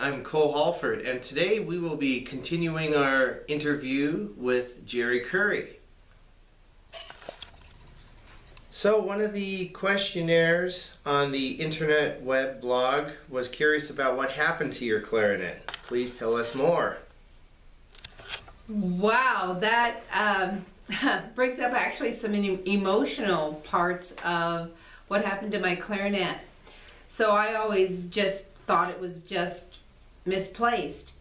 I'm Cole Halford, and today we will be continuing our interview with Jeri Currie. So one of the questionnaires on the internet web blog was curious about what happened to your clarinet. Please tell us more. Wow, that brings up actually some emotional parts of what happened to my clarinet. So I always just thought it was just misplaced.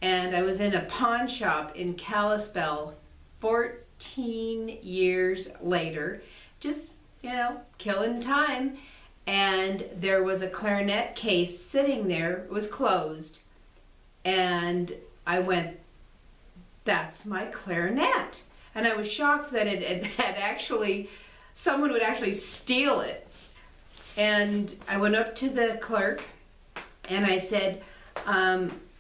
And I was in a pawn shop in Kalispell 14 years later, just, killing time. And there was a clarinet case sitting there. It was closed. And I went, that's my clarinet. And I was shocked that it had actually, someone would actually steal it. And I went up to the clerk and I said,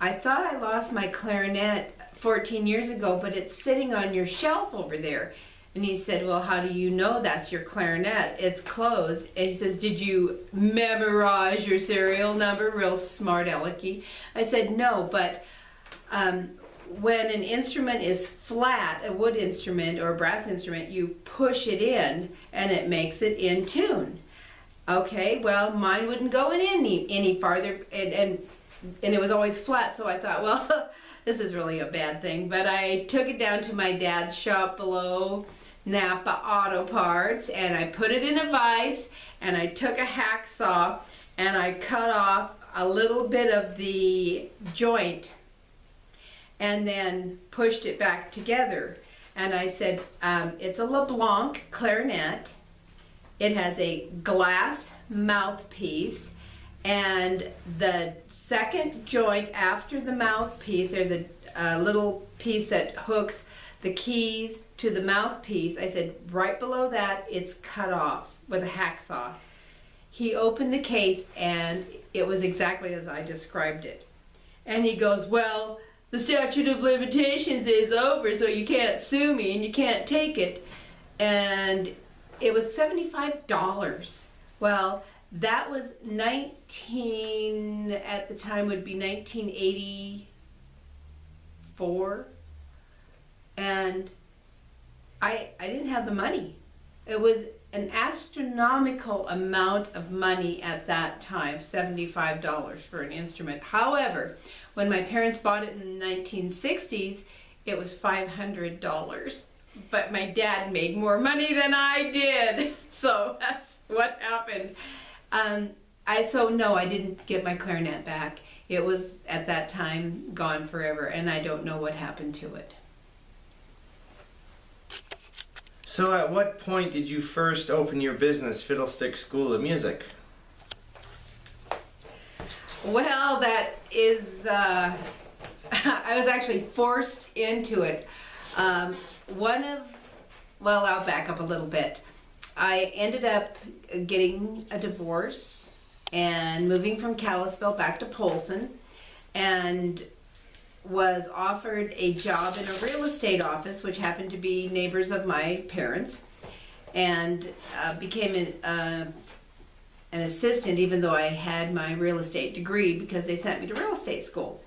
I thought I lost my clarinet 14 years ago, but it's sitting on your shelf over there. And he said, well, how do you know that's your clarinet? It's closed. And he says, did you memorize your serial number? Real smart alecky. I said, no, but when an instrument is flat, a wood instrument or a brass instrument, you push it in and it makes it in tune. Okay, well, mine wouldn't go in any farther, and it was always flat, so I thought, well, this is really a bad thing. But I took it down to my dad's shop below Napa Auto Parts, and I put it in a vise, and I took a hacksaw, and I cut off a little bit of the joint, and then pushed it back together. And I said, it's a LeBlanc clarinet. It has a glass mouthpiece, and the second joint after the mouthpiece, there's a little piece that hooks the keys to the mouthpiece. I said, right below that, it's cut off with a hacksaw. He opened the case, and it was exactly as I described it. And he goes, well, the statute of limitations is over, so you can't sue me and you can't take it. And it was $75. Well, that was at the time would be 1984. And I didn't have the money. It was an astronomical amount of money at that time, $75 for an instrument. However, when my parents bought it in the 1960s, it was $500. But my dad made more money than I did, so that's what happened. No, I didn't get my clarinet back. It was, at that time, gone forever, and I don't know what happened to it. So at what point did you first open your business, Fiddlestick School of Music? Well, that is, I was actually forced into it. I'll back up a little bit. I ended up getting a divorce and moving from Kalispell back to Polson, and was offered a job in a real estate office, which happened to be neighbors of my parents, and became an assistant, even though I had my real estate degree, because they sent me to real estate school.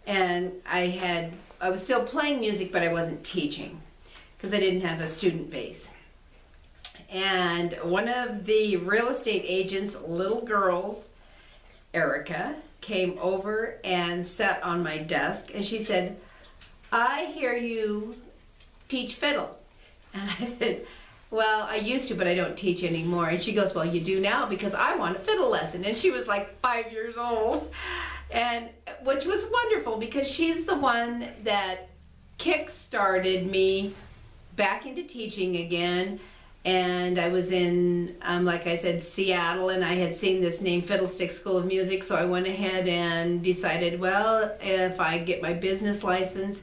And I was still playing music, but I wasn't teaching because I didn't have a student base. And one of the real estate agent's little girls, Erica, came over and sat on my desk, and she said, I hear you teach fiddle. And I said, well, I used to, but I don't teach anymore. And she goes, well, you do now, because I want a fiddle lesson. And she was like 5 years old, and which was wonderful, because she's the one that kick-started me back into teaching again. And I was in, like I said, Seattle, and I had seen this name, Fiddlestick School of Music, so I went ahead and decided, well, if I get my business license,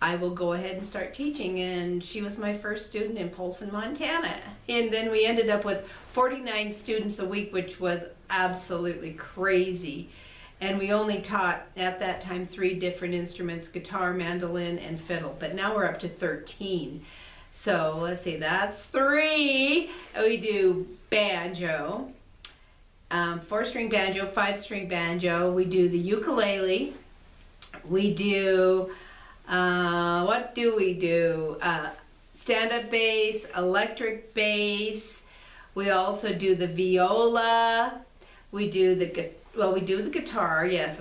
I will go ahead and start teaching. And she was my first student in Polson, Montana. And then we ended up with 49 students a week, which was absolutely crazy. And we only taught, at that time, 3 different instruments, guitar, mandolin, and fiddle. But now we're up to 13. So let's see, that's 3. We do banjo, 4-string banjo, 5-string banjo. We do the ukulele. We do, what do we do? Stand-up bass, electric bass. We also do the viola. We do the guitar, yes.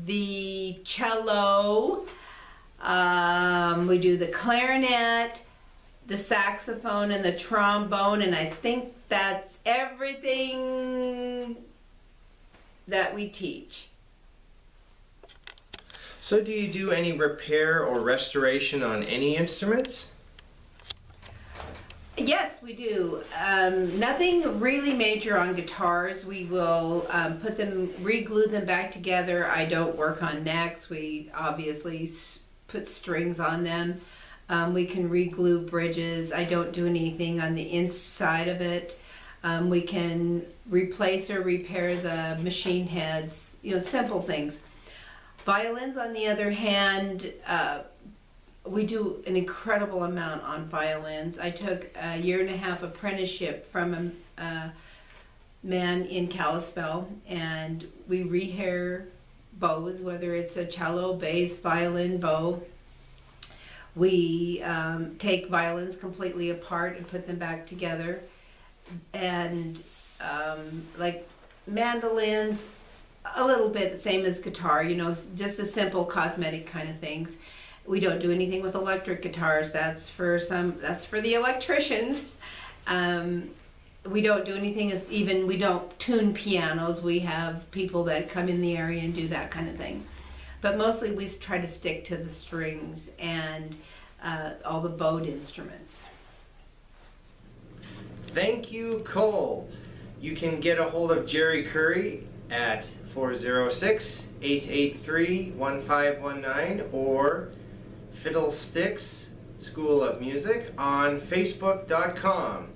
The cello. We do the clarinet, the saxophone, and the trombone, and I think that's everything that we teach. So do you do any repair or restoration on any instruments? Yes, we do. Nothing really major on guitars. We will put them, re-glue them back together. I don't work on necks. We obviously put strings on them. We can re-glue bridges. I don't do anything on the inside of it. We can replace or repair the machine heads, simple things. Violins, on the other hand, we do an incredible amount on violins. I took a 1.5-year apprenticeship from a man in Kalispell, and we rehair bows, whether it's a cello, bass, violin, bow. We take violins completely apart and put them back together. And like mandolins, a little bit the same as guitar, just the simple cosmetic kind of things. We don't do anything with electric guitars. That's for the electricians. We don't do anything we don't tune pianos. We have people that come in the area and do that kind of thing. But mostly we try to stick to the strings and all the bowed instruments. Thank you, Cole. You can get a hold of Jeri Currie at 406-883-1519 or Fiddlesticks School of Music on Facebook.com.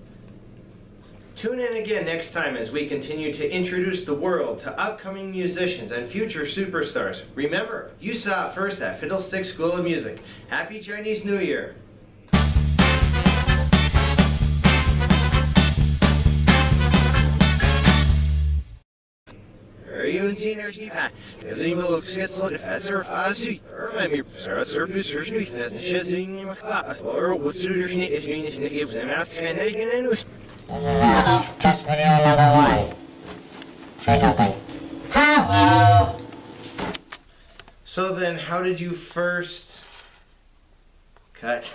Tune in again next time as we continue to introduce the world to upcoming musicians and future superstars. Remember, you saw it first at Fiddlesticks School of Music. Happy Chinese New Year! Test video number 1. Say something. Hello! So then, how did you first cut?